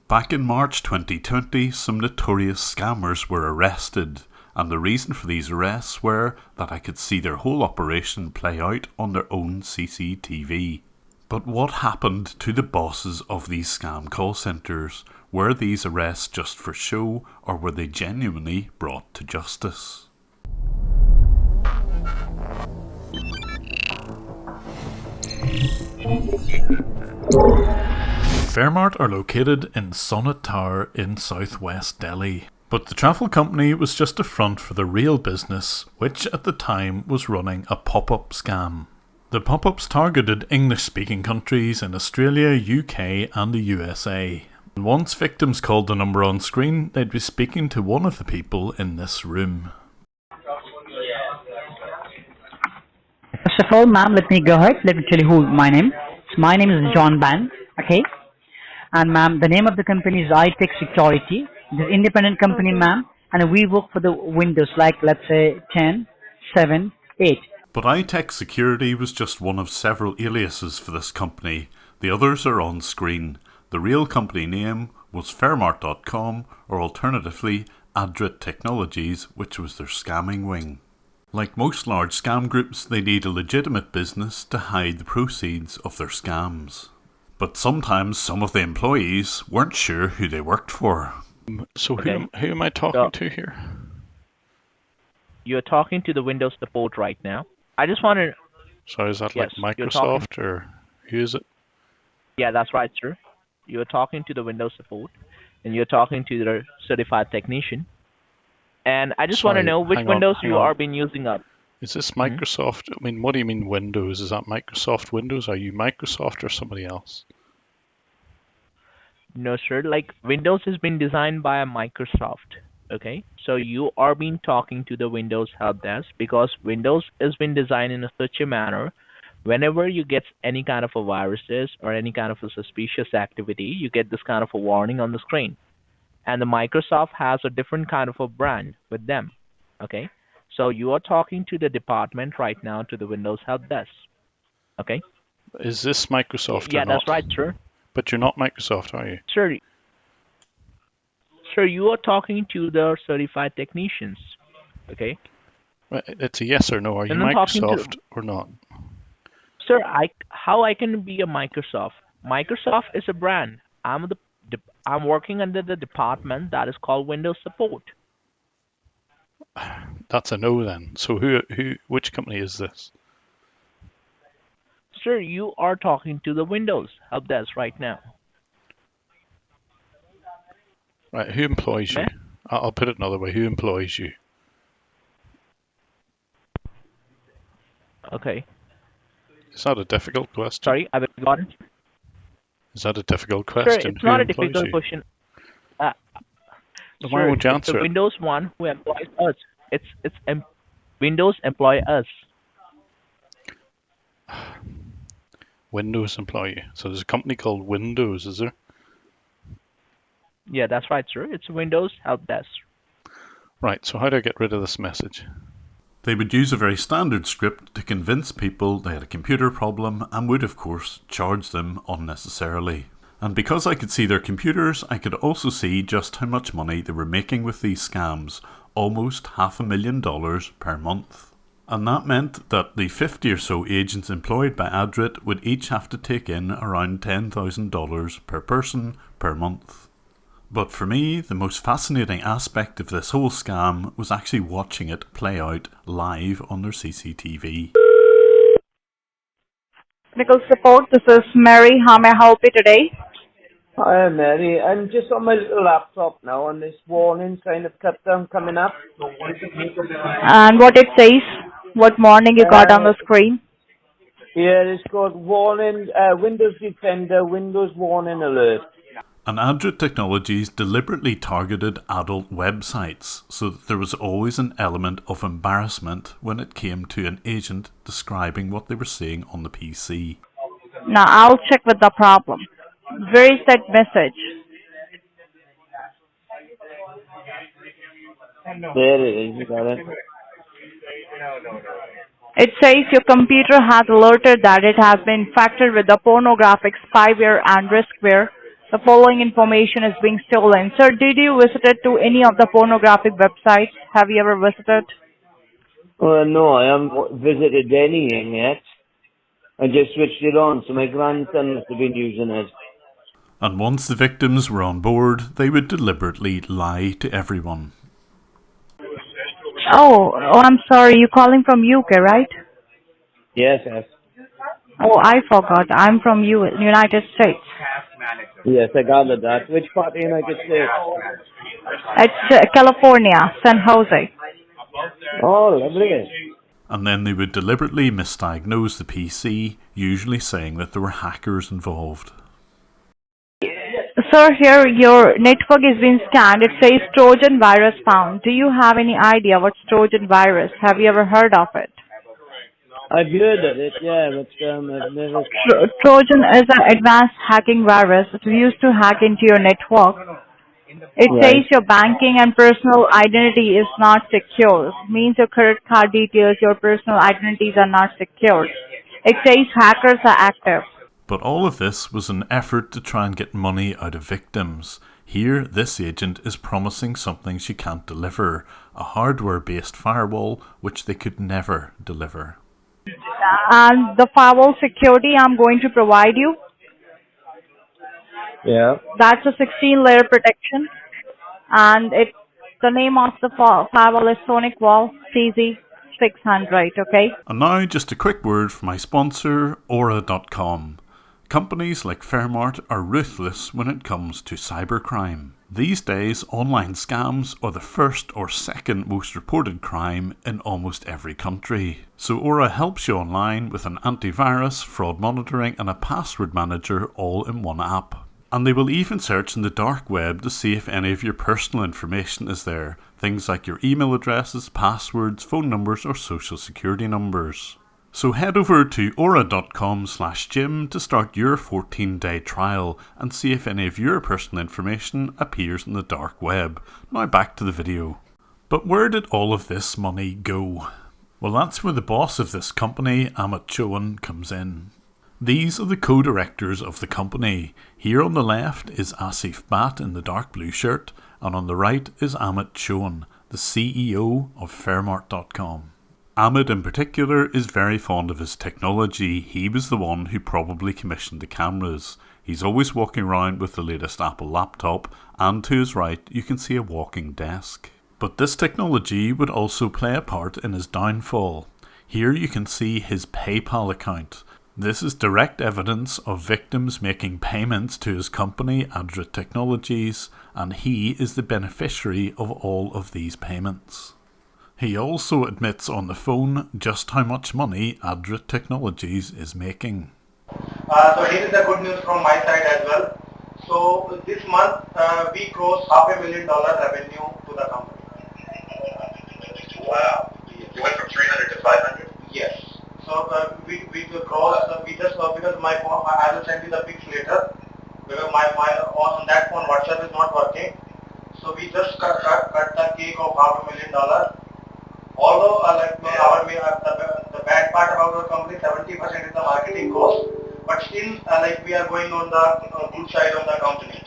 Back in March 2020, some notorious scammers were arrested, and the reason for these arrests were that I could see their whole operation play out on their own CCTV. But what happened to the bosses of these scam call centres? Were these arrests just for show, or were they genuinely brought to justice? Fairmart are located in Sonnet Tower in southwest Delhi. But the travel company was just a front for the real business, which at the time was running a pop-up scam. The pop-ups targeted English-speaking countries in Australia, UK and the USA. And once victims called the number on screen, they'd be speaking to one of the people in this room. First of all, ma'am, let me go ahead. Let me tell you who my name. My name is John Ban. Okay. And ma'am, the name of the company is iTech Security. It's an independent company, ma'am. And we work for the Windows, like let's say 10, 7, 8. But iTech Security was just one of several aliases for this company. The others are on screen. The real company name was Faremart.com, or alternatively Audit Technologies, which was their scamming wing. Like most large scam groups, they need a legitimate business to hide the proceeds of their scams. But sometimes some of the employees weren't sure who they worked for. So who am I talking to here? You're talking to the Windows support right now. I just want to... So is that like Microsoft or who is it? Yeah, that's right, sir. You're talking to the Windows support and you're talking to the certified technician. And I just want to know which Windows you are been using up. Is this Microsoft? I mean, what do you mean Windows? Is that Microsoft Windows? Are you Microsoft or somebody else? No, sir. Like, Windows has been designed by Microsoft. Okay? So you are been talking to the Windows help desk because Windows has been designed in such a manner whenever you get any kind of a viruses or any kind of a suspicious activity, you get this kind of a warning on the screen. And the Microsoft has a different kind of a brand with them. Okay? So you are talking to the department right now, to the Windows help desk. Okay? Is this Microsoft or not? Yeah, that's right, sir. But you're not Microsoft, are you? Sir, you are talking to the certified technicians. Okay? It's a yes or no. Are you Microsoft or not? Sir, how I can be a Microsoft? Microsoft is a brand. I'm working under the department that is called Windows Support. That's a no then. So which company is this? Sir, you are talking to the Windows help desk right now. Right, who employs you? I'll put it another way. Who employs you? Okay. Is that a difficult question? Sorry, I beg your pardon? Is that a difficult question? Sir, it's not a difficult question. Why won't you answer the it? Windows one who employs us. Windows employ us. Windows employ you. So there's a company called Windows, is there? Yeah, that's right, sir. It's Windows help desk. Right, so how do I get rid of this message? They would use a very standard script to convince people they had a computer problem and would, of course, charge them unnecessarily. And because I could see their computers, I could also see just how much money they were making with these scams, almost $500,000 per month. And that meant that the 50 or so agents employed by Adrit would each have to take in around $10,000 per person per month. But for me, the most fascinating aspect of this whole scam was actually watching it play out live on their CCTV. Technical support, this is Mary. How may I help you today? Hi Mary, I'm just on my little laptop now and this warning sign of kept on coming up. And what it says? What warning you got on the screen? Yeah, it's called warning, Windows Defender, Windows Warning Alert. And Adrit Technologies deliberately targeted adult websites so that there was always an element of embarrassment when it came to an agent describing what they were seeing on the PC. Now I'll check with the problem. Where is that message? There it is, you got it. It says your computer has alerted that it has been infected with the pornographic spyware and riskware. The following information is being stolen. Sir, did you visit to any of the pornographic websites? Have you ever visited? No, I haven't visited anything yet. I just switched it on, so my grandson must have been using it. And once the victims were on board, they would deliberately lie to everyone. Oh, I'm sorry. You're calling from UK, right? Yes. Oh, I forgot. I'm from United States. Yes, I gathered that. Which part of the United States? It's California, San Jose. Oh, lovely. And then they would deliberately misdiagnose the PC, usually saying that there were hackers involved. Sir, here your network is being scanned. It says Trojan virus found. Do you have any idea what's Trojan virus? Have you ever heard of it? I've heard of it, yeah, but I've never... Trojan is an advanced hacking virus. It's used to hack into your network. It says your banking and personal identity is not secure. It means your credit card details, your personal identities are not secured. It says hackers are active. But all of this was an effort to try and get money out of victims. Here, this agent is promising something she can't deliver, a hardware-based firewall which they could never deliver. And the firewall security I'm going to provide you, that's a 16-layer protection. And the name of the firewall is Sonic Wall CZ600, okay? And now just a quick word from my sponsor, Aura.com. Companies like Fairmart are ruthless when it comes to cybercrime. These days, online scams are the first or second most reported crime in almost every country. So Aura helps you online with an antivirus, fraud monitoring and a password manager all in one app. And they will even search in the dark web to see if any of your personal information is there. Things like your email addresses, passwords, phone numbers or social security numbers. So head over to aura.com/gym to start your 14-day trial and see if any of your personal information appears in the dark web. Now back to the video. But where did all of this money go? Well, that's where the boss of this company, Amit Chauhan, comes in. These are the co-directors of the company. Here on the left is Asif Bhatt in the dark blue shirt, and on the right is Amit Chauhan, the CEO of Faremart.com. Amit in particular is very fond of his technology. He was the one who probably commissioned the cameras. He's always walking around with the latest Apple laptop, and to his right you can see a walking desk. But this technology would also play a part in his downfall. Here you can see his PayPal account. This is direct evidence of victims making payments to his company, Adrit Technologies, and he is the beneficiary of all of these payments. He also admits on the phone just how much money Adrit Technologies is making. So here is the good news from my side as well. So this month we crossed $500,000 revenue to the company. Wow. You went from 300 to 500? Yes. So we crossed, we just, because my phone, I will send you the pics later, because my on that phone WhatsApp is not working. So we just cut the cake of $500,000. Although the bad part about our company, 70% is the marketing cost, but still we are going on the good side of the company.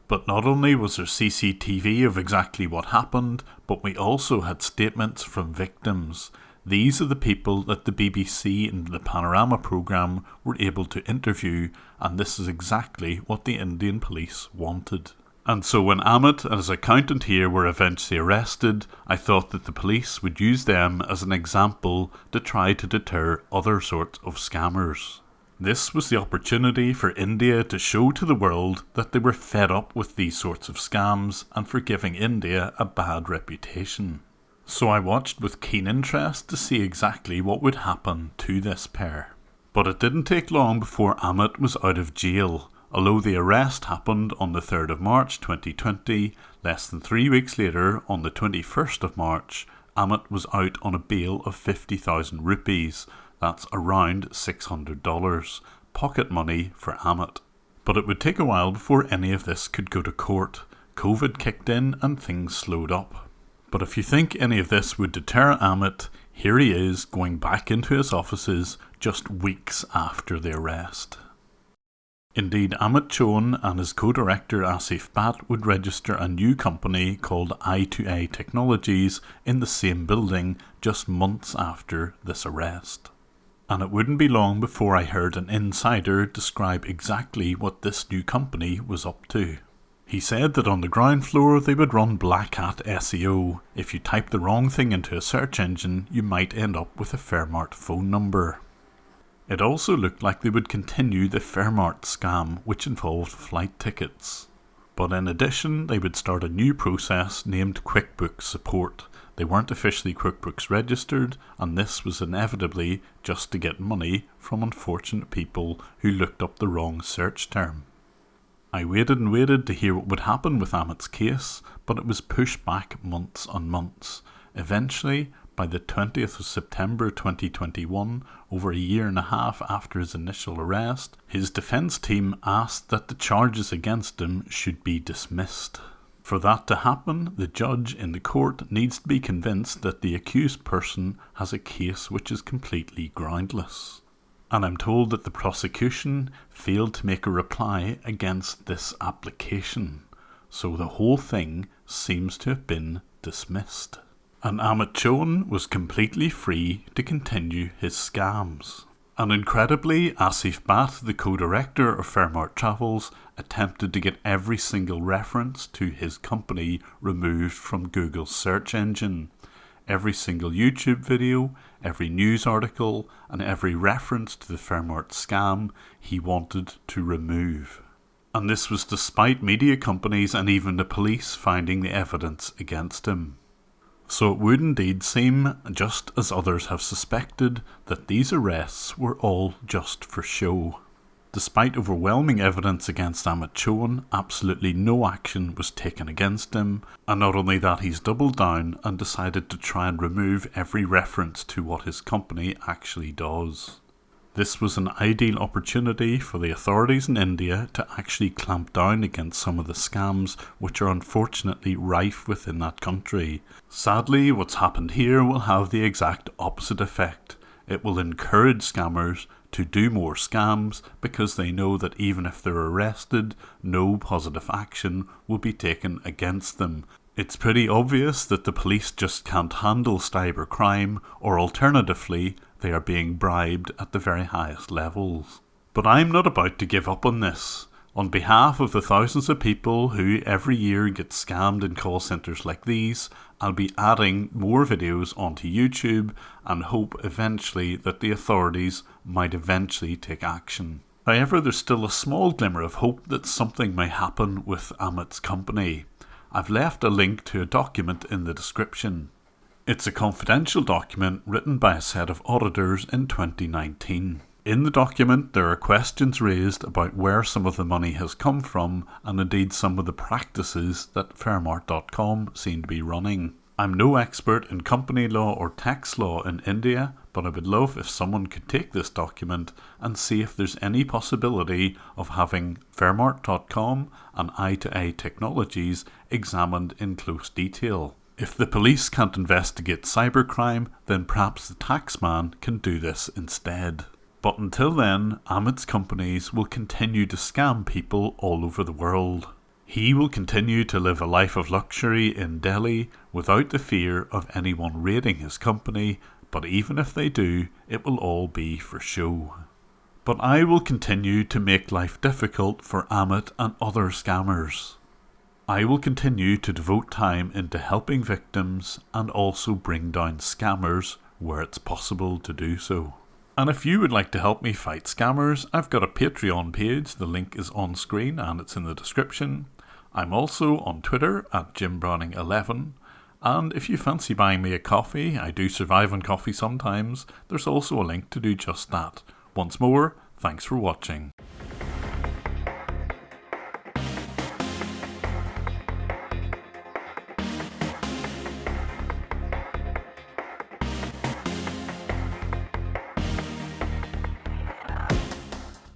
But not only was there CCTV of exactly what happened, but we also had statements from victims. These are the people that the BBC and the Panorama programme were able to interview, and this is exactly what the Indian police wanted. And so when Amit and his accountant here were eventually arrested, I thought that the police would use them as an example to try to deter other sorts of scammers. This was the opportunity for India to show to the world that they were fed up with these sorts of scams and for giving India a bad reputation. So I watched with keen interest to see exactly what would happen to this pair. But it didn't take long before Amit was out of jail. Although the arrest happened on the 3rd of March 2020, less than 3 weeks later, on the 21st of March, Amit was out on a bail of 50,000 rupees. That's around $600. Pocket money for Amit. But it would take a while before any of this could go to court. COVID kicked in and things slowed up. But if you think any of this would deter Amit, here he is going back into his offices just weeks after the arrest. Indeed, Amit Chauhan and his co-director Asif Bhatt would register a new company called I2A Technologies in the same building just months after this arrest. And it wouldn't be long before I heard an insider describe exactly what this new company was up to. He said that on the ground floor they would run black hat SEO. If you type the wrong thing into a search engine, you might end up with a Fairmart phone number. It also looked like they would continue the Fairmart scam, which involved flight tickets. But in addition, they would start a new process named QuickBooks Support. They weren't officially QuickBooks registered, and this was inevitably just to get money from unfortunate people who looked up the wrong search term. I waited and waited to hear what would happen with Amit's case, but it was pushed back months and months. Eventually, by the 20th of September 2021, over a year and a half after his initial arrest, his defence team asked that the charges against him should be dismissed. For that to happen, the judge in the court needs to be convinced that the accused person has a case which is completely groundless. And I'm told that the prosecution failed to make a reply against this application, so the whole thing seems to have been dismissed. And Amit Chauhan was completely free to continue his scams. And incredibly, Asif Bhatt, the co-director of Faremart Travels, attempted to get every single reference to his company removed from Google's search engine. Every single YouTube video, every news article, and every reference to the Fairmart scam he wanted to remove. And this was despite media companies and even the police finding the evidence against him. So it would indeed seem, just as others have suspected, that these arrests were all just for show. Despite overwhelming evidence against Amit Chauhan, absolutely no action was taken against him, and not only that, he's doubled down and decided to try and remove every reference to what his company actually does. This was an ideal opportunity for the authorities in India to actually clamp down against some of the scams which are unfortunately rife within that country. Sadly, what's happened here will have the exact opposite effect. It will encourage scammers to do more scams because they know that even if they're arrested, no positive action will be taken against them. It's pretty obvious that the police just can't handle cybercrime, or alternatively, they are being bribed at the very highest levels. But I'm not about to give up on this. On behalf of the thousands of people who every year get scammed in call centres like these, I'll be adding more videos onto YouTube and hope eventually that the authorities might eventually take action. However, there's still a small glimmer of hope that something may happen with Amit's company. I've left a link to a document in the description. It's a confidential document written by a set of auditors in 2019. In the document, there are questions raised about where some of the money has come from and indeed some of the practices that Faremart.com seem to be running. I'm no expert in company law or tax law in India, but I would love if someone could take this document and see if there's any possibility of having Faremart.com and I2A Technologies examined in close detail. If the police can't investigate cybercrime, then perhaps the taxman can do this instead. But until then, Amit's companies will continue to scam people all over the world. He will continue to live a life of luxury in Delhi without the fear of anyone raiding his company, but even if they do, it will all be for show. But I will continue to make life difficult for Amit and other scammers. I will continue to devote time into helping victims and also bring down scammers where it's possible to do so. And if you would like to help me fight scammers, I've got a Patreon page. The link is on screen and it's in the description. I'm also on Twitter at JimBrowning11. And if you fancy buying me a coffee, I do survive on coffee sometimes, there's also a link to do just that. Once more, thanks for watching.